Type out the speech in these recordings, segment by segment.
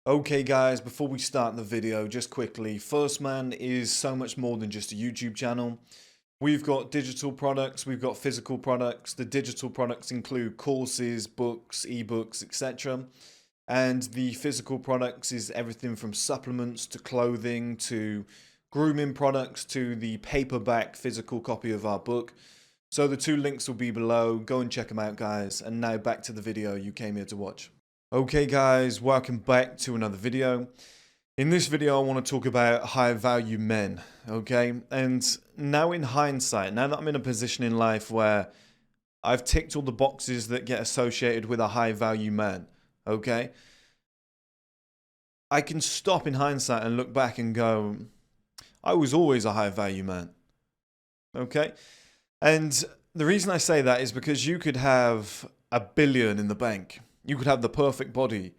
Okay guys, before we start the video, just quickly, First Man is so much more than just a YouTube channel. We've got digital products, we've got physical products. The digital products include courses, books, ebooks, etc. And the physical products is everything from supplements to clothing to grooming products to the paperback physical copy of our book. So the two links will be below. Go and check them out, guys. And now back to the video you came here to watch. Okay guys, welcome back to another video. In this video I want to talk about high value men, okay? And now in hindsight, now that I'm in a position in life where I've ticked all the boxes that get associated with a high value man, okay? I can stop in hindsight and look back and go, I was always a high value man, okay? And the reason I say that is because you could have $1 billion in the bank. You could have the perfect body,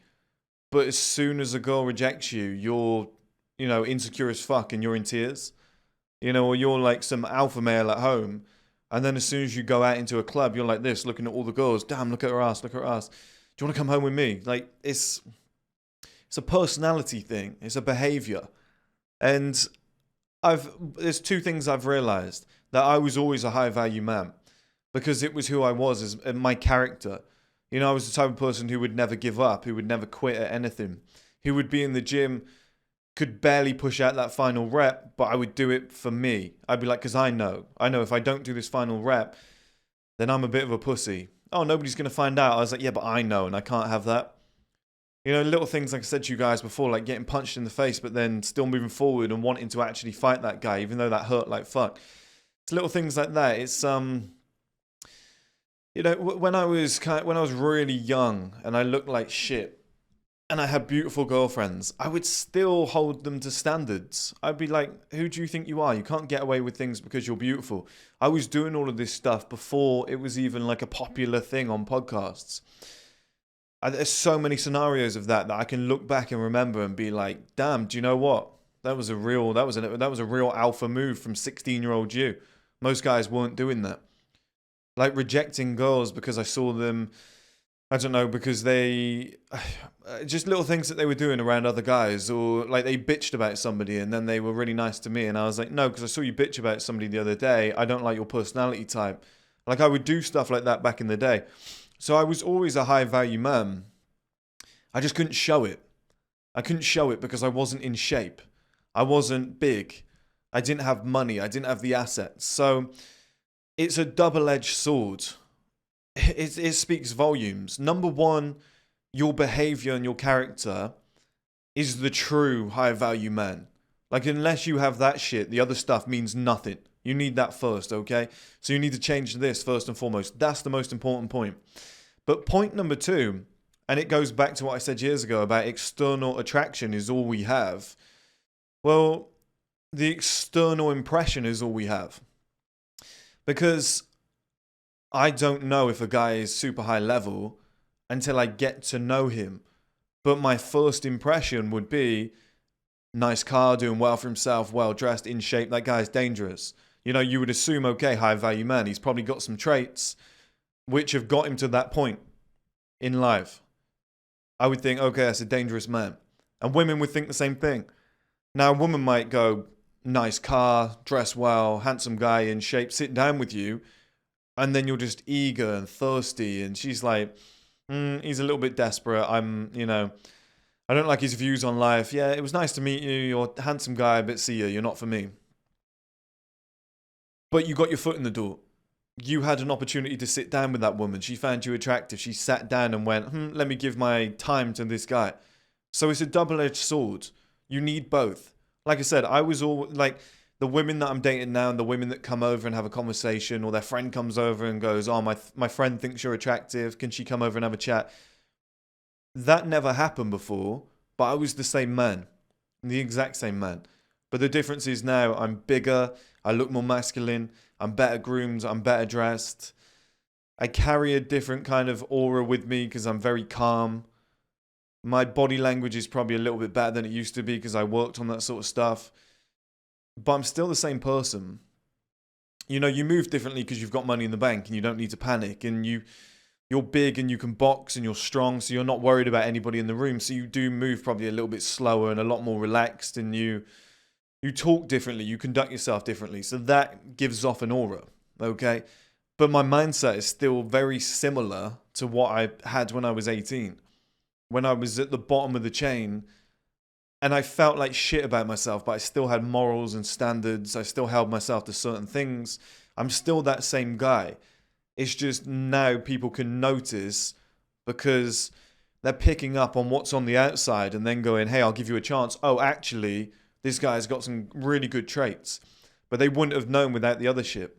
but as soon as a girl rejects you, you're, insecure as fuck and you're in tears. Or you're like some alpha male at home, and then as soon as you go out into a club, you're like this, looking at all the girls. Damn, look at her ass, look at her ass. Do you want to come home with me? Like, it's a personality thing. It's a behavior. And there's two things I've realized. That I was always a high value man because it was who I was as my character. I was the type of person who would never give up, who would never quit at anything, who would be in the gym, could barely push out that final rep, but I would do it for me. I'd be like, because I know if I don't do this final rep, then I'm a bit of a pussy. Oh, nobody's going to find out. I was like, yeah, but I know, and I can't have that. Little things like I said to you guys before, like getting punched in the face, but then still moving forward and wanting to actually fight that guy, even though that hurt like fuck. It's little things like that. It's, when I was really young and I looked like shit and I had beautiful girlfriends, I would still hold them to standards. I'd be like, who do you think you are? You can't get away with things because you're beautiful. I was doing all of this stuff before it was even like a popular thing on podcasts. There's so many scenarios of that I can look back and remember and be like, damn, do you know what? That was a real alpha move from 16-year-old you. Most guys weren't doing that. Like rejecting girls because I saw them, I don't know, because they, just little things that they were doing around other guys, or like they bitched about somebody and then they were really nice to me and I was like, no, because I saw you bitch about somebody the other day, I don't like your personality type. Like I would do stuff like that back in the day. So I was always a high value man. I just couldn't show it. I couldn't show it because I wasn't in shape. I wasn't big. I didn't have money. I didn't have the assets. So it's a double-edged sword. It speaks volumes. Number one, your behavior and your character is the true high-value man. Like, unless you have that shit, the other stuff means nothing. You need that first, okay? So you need to change this first and foremost. That's the most important point. But point number two, and it goes back to what I said years ago about external attraction is all we have. Well, the external impression is all we have. Because I don't know if a guy is super high level until I get to know him. But my first impression would be nice car, doing well for himself, well dressed, in shape. That guy's dangerous. You would assume, okay, high value man. He's probably got some traits which have got him to that point in life. I would think, okay, that's a dangerous man. And women would think the same thing. Now, a woman might go, nice car, dress well, handsome guy in shape, sit down with you, and then you're just eager and thirsty, and she's like, he's a little bit desperate. I don't like his views on life. Yeah, it was nice to meet you. You're a handsome guy, but see you, you're not for me. But you got your foot in the door. You had an opportunity to sit down with that woman. She found you attractive. She sat down and went, let me give my time to this guy. So it's a double-edged sword. You need both. Like I said, I was all like the women that I'm dating now and the women that come over and have a conversation, or their friend comes over and goes, oh, my friend thinks you're attractive. Can she come over and have a chat? That never happened before, but I was the same man, the exact same man. But the difference is now I'm bigger, I look more masculine, I'm better groomed, I'm better dressed. I carry a different kind of aura with me because I'm very calm. My body language is probably a little bit better than it used to be because I worked on that sort of stuff. But I'm still the same person. You move differently because you've got money in the bank and you don't need to panic. And you're big and you can box and you're strong, so you're not worried about anybody in the room. So you do move probably a little bit slower and a lot more relaxed, and you talk differently, you conduct yourself differently. So that gives off an aura, okay? But my mindset is still very similar to what I had when I was 18. When I was at the bottom of the chain and I felt like shit about myself, but I still had morals and standards. I still held myself to certain things. I'm still that same guy. It's just now people can notice because they're picking up on what's on the outside and then going, hey, I'll give you a chance. Oh, actually, this guy's got some really good traits. But they wouldn't have known without the other shit.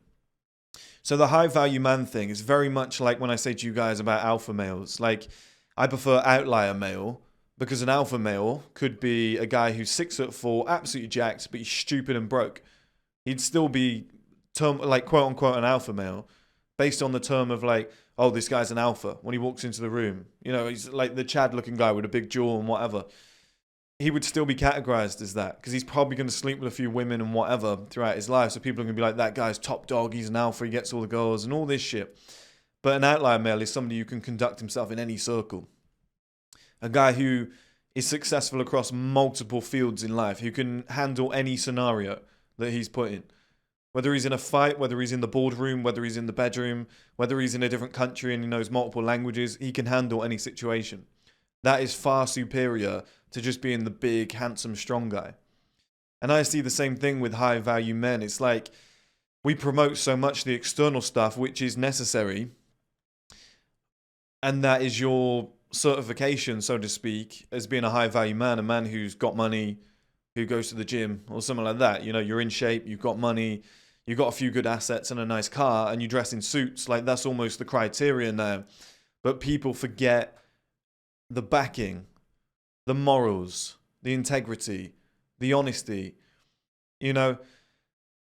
So the high value man thing is very much like when I say to you guys about alpha males. Like, I prefer outlier male because an alpha male could be a guy who's 6'4", absolutely jacked, but he's stupid and broke. He'd still be like quote unquote an alpha male based on the term of like, oh, this guy's an alpha when he walks into the room. You know, he's like the Chad looking guy with a big jaw and whatever. He would still be categorized as that because he's probably going to sleep with a few women and whatever throughout his life. So people are going to be like, that guy's top dog, he's an alpha, he gets all the girls and all this shit. But an outlier male is somebody who can conduct himself in any circle. A guy who is successful across multiple fields in life, who can handle any scenario that he's put in. Whether he's in a fight, whether he's in the boardroom, whether he's in the bedroom, whether he's in a different country and he knows multiple languages, he can handle any situation. That is far superior to just being the big, handsome, strong guy. And I see the same thing with high value men. It's like we promote so much the external stuff, which is necessary. And that is your certification, so to speak, as being a high value man, a man who's got money, who goes to the gym or something like that. You know, you're in shape, you've got money, you've got a few good assets and a nice car, and you dress in suits. Like, that's almost the criteria now. But people forget the backing, the morals, the integrity, the honesty. You know,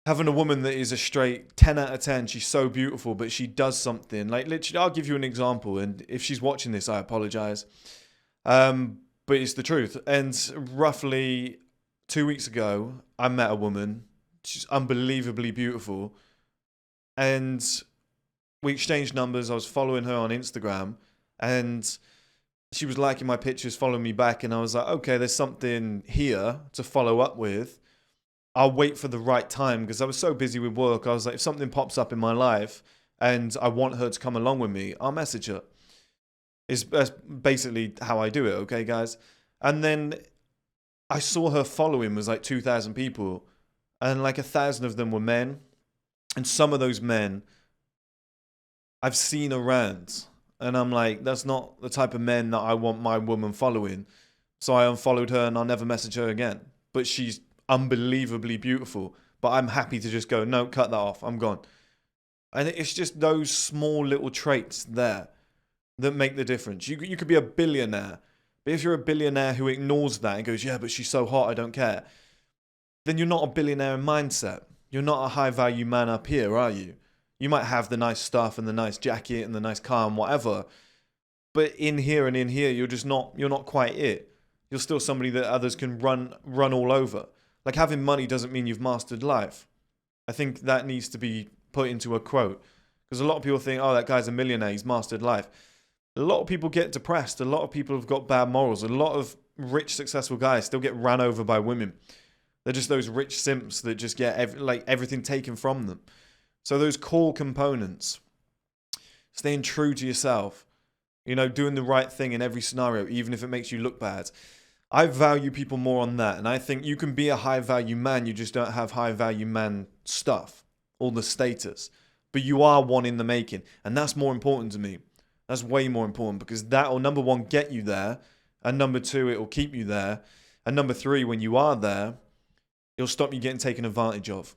having a woman that is a straight 10 out of 10, she's so beautiful, but she does something. Like, literally, I'll give you an example, and if she's watching this, I apologize. But it's the truth. And roughly 2 weeks ago, I met a woman. She's unbelievably beautiful. And we exchanged numbers. I was following her on Instagram, and she was liking my pictures, following me back, and I was like, okay, there's something here to follow up with. I'll wait for the right time because I was so busy with work. I was like, if something pops up in my life and I want her to come along with me, I'll message her. That's basically how I do it, okay, guys? And then I saw her following was like 2,000 people, and like 1,000 of them were men. And some of those men I've seen around. And I'm like, that's not the type of men that I want my woman following. So I unfollowed her and I'll never message her again. But she's unbelievably beautiful. But I'm happy to just go, no, cut that off. I'm gone. And it's just those small little traits there that make the difference. You could be a billionaire. But if you're a billionaire who ignores that and goes, yeah, but she's so hot, I don't care. Then you're not a billionaire in mindset. You're not a high value man up here, are you? You might have the nice stuff and the nice jacket and the nice car and whatever, but in here, you're not quite it. You're still somebody that others can run all over. Like, having money doesn't mean you've mastered life. I think that needs to be put into a quote, because a lot of people think, oh, that guy's a millionaire, he's mastered life. A lot of people get depressed. A lot of people have got bad morals. A lot of rich, successful guys still get ran over by women. They're just those rich simps that just get everything taken from them. So those core components, staying true to yourself, you know, doing the right thing in every scenario, even if it makes you look bad. I value people more on that. And I think you can be a high value man. You just don't have high value man stuff, all the status, but you are one in the making. And that's more important to me. That's way more important, because that will, number one, get you there. And number two, it will keep you there. And number three, when you are there, it'll stop you getting taken advantage of.